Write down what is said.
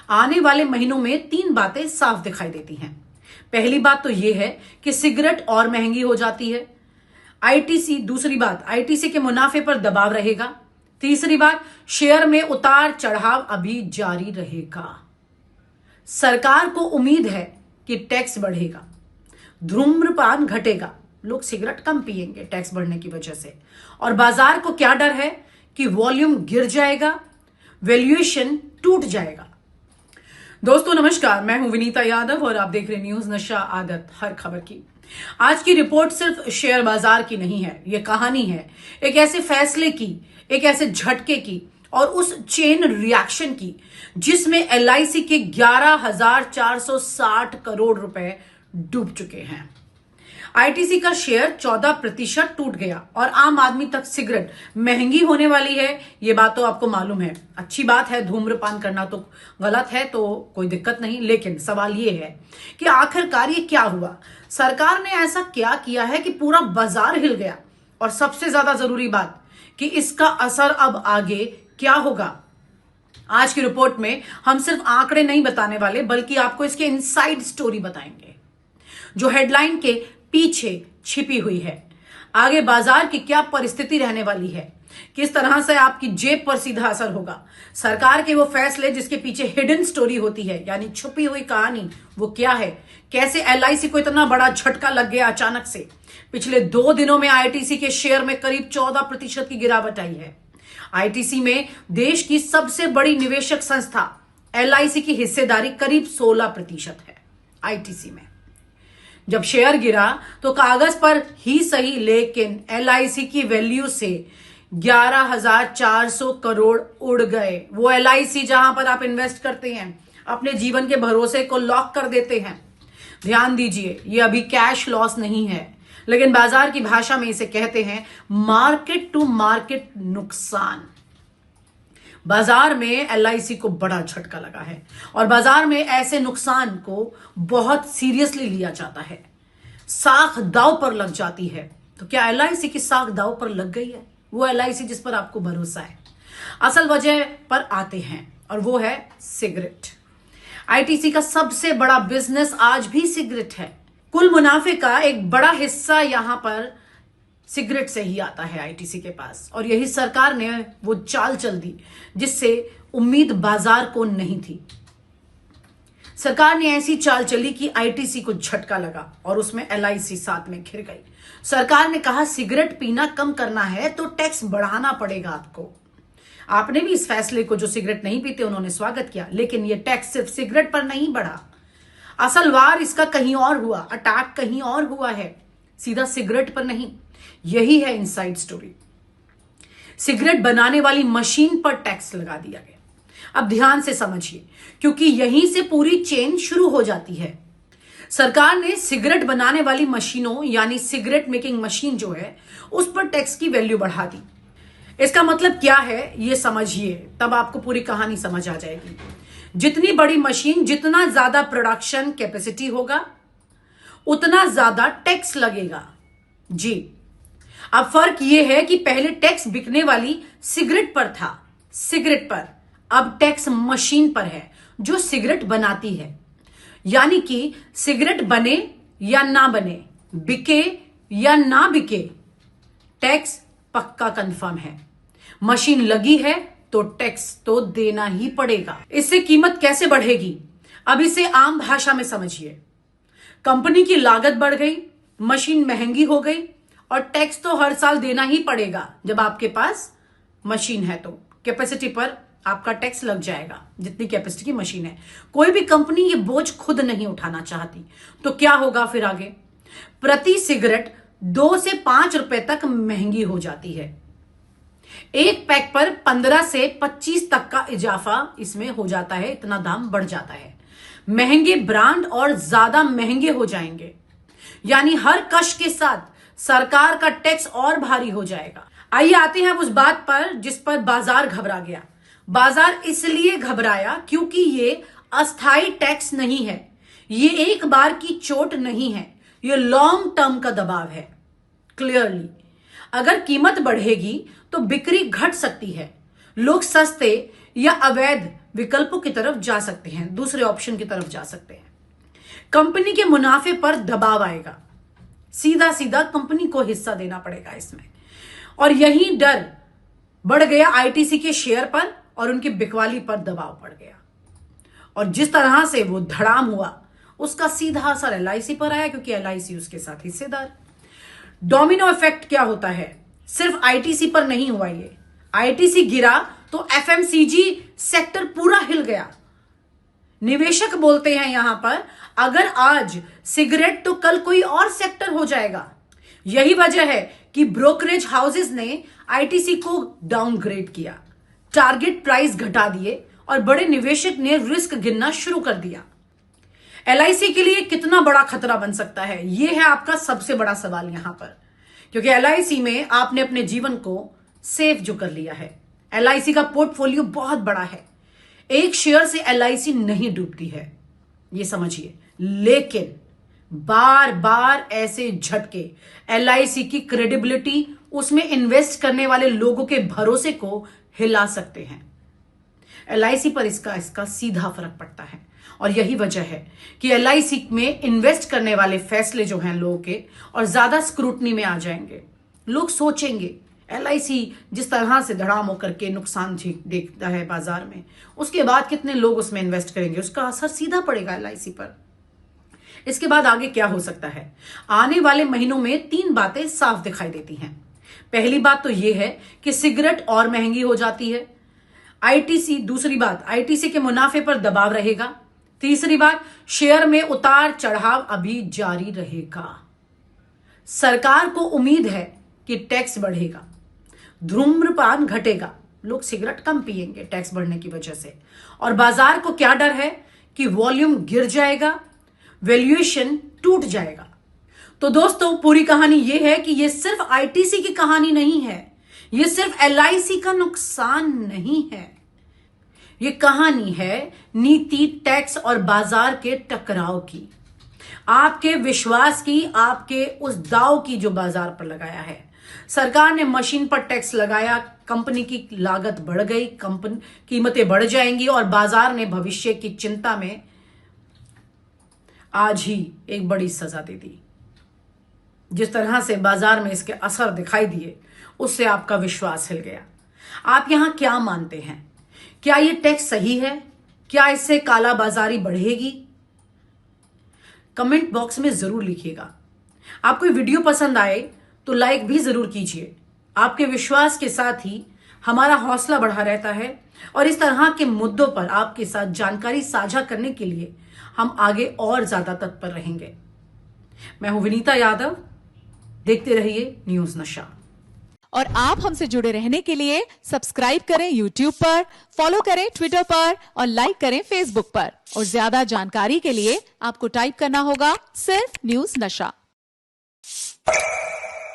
आने वाले महीनों में 3 बातें साफ दिखाई देती हैं। पहली बात तो यह है कि सिगरेट और महंगी हो जाती है। दूसरी बात, आईटीसी के मुनाफे पर दबाव रहेगा। तीसरी बात, शेयर में उतार चढ़ाव अभी जारी रहेगा। सरकार को उम्मीद है कि टैक्स बढ़ेगा, धूम्रपान घटेगा, लोग सिगरेट कम पिएंगे टैक्स बढ़ने की वजह से। और बाजार को क्या डर है कि वॉल्यूम गिर जाएगा, वैल्यूएशन टूट जाएगा। दोस्तों नमस्कार, मैं हूं विनीता यादव और आप देख रहे न्यूज नशा आदत हर खबर की। आज की रिपोर्ट सिर्फ शेयर बाजार की नहीं है, यह कहानी है एक ऐसे फैसले की, एक ऐसे झटके की और उस चेन रिएक्शन की जिसमें एलआईसी के 11,460 करोड़ रुपए डूब चुके हैं। आईटीसी का शेयर 14% टूट गया और आम आदमी तक सिगरेट महंगी होने वाली है, ये बात तो आपको मालूम है। अच्छी बात है, धूम्रपान करना तो गलत है, तो कोई दिक्कत नहीं, लेकिन सवाल ये है कि आखिरकार ये क्या हुआ। सरकार ने ऐसा क्या किया है कि पूरा बाजार हिल गया, और सबसे ज्यादा जरूरी बात कि इसका असर अब आगे क्या होगा। आज की रिपोर्ट में हम सिर्फ आंकड़े नहीं बताने वाले, बल्कि आपको इसके इनसाइड स्टोरी बताएंगे जो हेडलाइन के पीछे छिपी हुई है। आगे बाजार की क्या परिस्थिति रहने वाली है, किस तरह से आपकी जेब पर सीधा असर होगा, सरकार के वो फैसले जिसके पीछे हिडन स्टोरी होती है, यानी छुपी हुई कहानी, वो क्या है, कैसे एलआईसी को इतना बड़ा झटका लग गया अचानक से। पिछले 2 दिनों में आईटीसी के शेयर में करीब 14% की गिरावट आई है। आईटीसी में देश की सबसे बड़ी निवेशक संस्था एलआईसी की हिस्सेदारी करीब 16% है। आईटीसी में जब शेयर गिरा तो कागज पर ही सही, लेकिन एलआईसी की वैल्यू से 11,400 करोड़ उड़ गए। वो एलआईसी जहां पर आप इन्वेस्ट करते हैं, अपने जीवन के भरोसे को लॉक कर देते हैं। ध्यान दीजिए, ये अभी कैश लॉस नहीं है, लेकिन बाजार की भाषा में इसे कहते हैं मार्केट टू मार्केट नुकसान। बाजार में एलआईसी को बड़ा झटका लगा है और बाजार में ऐसे नुकसान को बहुत सीरियसली लिया जाता है। साख दांव पर लग जाती है। तो क्या एलआईसी की साख दांव पर लग गई है? वो एलआईसी जिस पर आपको भरोसा है। असल वजह पर आते हैं और वो है सिगरेट। आईटीसी का सबसे बड़ा बिजनेस आज भी सिगरेट है। कुल मुनाफे का एक बड़ा हिस्सा यहां पर सिगरेट से ही आता है आईटीसी के पास, और यही सरकार ने वो चाल चल दी जिससे उम्मीद बाजार को नहीं थी। सरकार ने ऐसी चाल चली कि आईटीसी को झटका लगा और उसमें एलआईसी साथ में घिर गई। सरकार ने कहा सिगरेट पीना कम करना है तो टैक्स बढ़ाना पड़ेगा आपको। आपने भी इस फैसले को, जो सिगरेट नहीं पीते उन्होंने स्वागत किया, लेकिन यह टैक्स सिर्फ सिगरेट पर नहीं बढ़ा। असल वार इसका कहीं और हुआ, अटैक कहीं और हुआ है, सीधा सिगरेट पर नहीं। यही है इनसाइड स्टोरी। सिगरेट बनाने वाली मशीन पर टैक्स लगा दिया गया। अब ध्यान से समझिए, क्योंकि यहीं से पूरी चेन शुरू हो जाती है। सरकार ने सिगरेट बनाने वाली मशीनों, यानी सिगरेट मेकिंग मशीन जो है, उस पर टैक्स की वैल्यू बढ़ा दी। इसका मतलब क्या है ये समझिए, तब आपको पूरी कहानी समझ आ जाएगी। जितनी बड़ी मशीन, जितना ज्यादा प्रोडक्शन कैपेसिटी होगा, उतना ज्यादा टैक्स लगेगा। जी, अब फर्क यह है कि पहले टैक्स बिकने वाली सिगरेट पर था, सिगरेट पर। अब टैक्स मशीन पर है जो सिगरेट बनाती है। यानी कि सिगरेट बने या ना बने, बिके या ना बिके, टैक्स पक्का कंफर्म है। मशीन लगी है तो टैक्स तो देना ही पड़ेगा। इससे कीमत कैसे बढ़ेगी, अब इसे आम भाषा में समझिए। कंपनी की लागत बढ़ गई, मशीन महंगी हो गई, और टैक्स तो हर साल देना ही पड़ेगा। जब आपके पास मशीन है तो कैपेसिटी पर आपका टैक्स लग जाएगा, जितनी कैपेसिटी की मशीन है। कोई भी कंपनी ये बोझ खुद नहीं उठाना चाहती, तो क्या होगा फिर आगे? प्रति सिगरेट 2 से 5 रुपए तक महंगी हो जाती है। एक पैक पर 15 से 25 तक का इजाफा इसमें हो जाता है, इतना दाम बढ़ जाता है। महंगे ब्रांड और ज्यादा महंगे हो जाएंगे, यानी हर कश के साथ सरकार का टैक्स और भारी हो जाएगा। आइए आते हैं उस बात पर जिस पर बाजार घबरा गया। बाजार इसलिए घबराया क्योंकि ये अस्थाई टैक्स नहीं है, ये एक बार की चोट नहीं है, ये लॉन्ग टर्म का दबाव है। क्लियरली अगर कीमत बढ़ेगी तो बिक्री घट सकती है, लोग सस्ते या अवैध विकल्पों की तरफ जा सकते हैं, दूसरे ऑप्शन की तरफ जा सकते हैं। कंपनी के मुनाफे पर दबाव आएगा, सीधा सीधा कंपनी को हिस्सा देना पड़ेगा इसमें। और यही डर बढ़ गया आईटीसी के शेयर पर और उनकी बिकवाली पर दबाव पड़ गया। और जिस तरह से वो धड़ाम हुआ उसका सीधा असर एलआईसी पर आया, क्योंकि एलआईसी उसके साथ हिस्सेदार। डोमिनो इफेक्ट क्या होता है, सिर्फ आईटीसी पर नहीं हुआ ये। आईटीसी गिरा तो एफएमसीजी सेक्टर पूरा हिल गया। निवेशक बोलते हैं यहां पर, अगर आज सिगरेट तो कल कोई और सेक्टर हो जाएगा। यही वजह है कि ब्रोकरेज हाउसेस ने आईटीसी को डाउनग्रेड किया, टारगेट प्राइस घटा दिए और बड़े निवेशक ने रिस्क गिनना शुरू कर दिया। एलआईसी के लिए कितना बड़ा खतरा बन सकता है, यह है आपका सबसे बड़ा सवाल यहां पर, क्योंकि एलआईसी में आपने अपने जीवन को सेफ जो कर लिया है। एलआईसी का पोर्टफोलियो बहुत बड़ा है, एक शेयर से एलआईसी नहीं डूबती है, ये समझिए। लेकिन बार बार ऐसे झटके एलआईसी की क्रेडिबिलिटी, उसमें इन्वेस्ट करने वाले लोगों के भरोसे को हिला सकते हैं। एलआईसी पर इसका सीधा फर्क पड़ता है और यही वजह है कि एलआईसी में इन्वेस्ट करने वाले फैसले जो हैं लोगों के और ज्यादा स्क्रूटनी में आ जाएंगे। लोग सोचेंगे एलआईसी जिस तरह से धड़ाम होकर के नुकसान देखता है बाजार में, उसके बाद कितने लोग उसमें इन्वेस्ट करेंगे, उसका असर सीधा पड़ेगा एलआईसी पर। इसके बाद आगे क्या हो सकता है, आने वाले महीनों में 3 बातें साफ दिखाई देती हैं। पहली बात तो यह है कि सिगरेट और महंगी हो जाती है। दूसरी बात, आईटीसी के मुनाफे पर दबाव रहेगा। तीसरी बात, शेयर में उतार चढ़ाव अभी जारी रहेगा। सरकार को उम्मीद है कि टैक्स बढ़ेगा, धूम्रपान घटेगा, लोग सिगरेट कम पिएंगे टैक्स बढ़ने की वजह से। और बाजार को क्या डर है कि वॉल्यूम गिर जाएगा, वैल्यूएशन टूट जाएगा। तो दोस्तों पूरी कहानी यह है कि यह सिर्फ आईटीसी की कहानी नहीं है, यह सिर्फ एलआईसी का नुकसान नहीं है, यह कहानी है नीति, टैक्स और बाजार के टकराव की, आपके विश्वास की, आपके उस दाव की जो बाजार पर लगाया है। सरकार ने मशीन पर टैक्स लगाया, कंपनी की लागत बढ़ गई, कंपनी कीमतें बढ़ जाएंगी और बाजार ने भविष्य की चिंता में आज ही एक बड़ी सजा दे दी। जिस तरह से बाजार में इसके असर दिखाई दिए उससे आपका विश्वास हिल गया। आप यहां क्या मानते हैं, क्या यह टैक्स सही है, क्या इससे काला बाजारी बढ़ेगी? कमेंट बॉक्स में जरूर लिखिएगा। आपको वीडियो पसंद आए तो लाइक भी जरूर कीजिए। आपके विश्वास के साथ ही हमारा हौसला बढ़ा रहता है और इस तरह के मुद्दों पर आपके साथ जानकारी साझा करने के लिए हम आगे और ज्यादा तत्पर रहेंगे। मैं हूं विनीता यादव, देखते रहिए न्यूज नशा। और आप हमसे जुड़े रहने के लिए सब्सक्राइब करें YouTube पर, फॉलो करें Twitter पर और लाइक करें Facebook पर। और ज्यादा जानकारी के लिए आपको टाइप करना होगा सिर्फ न्यूज नशा।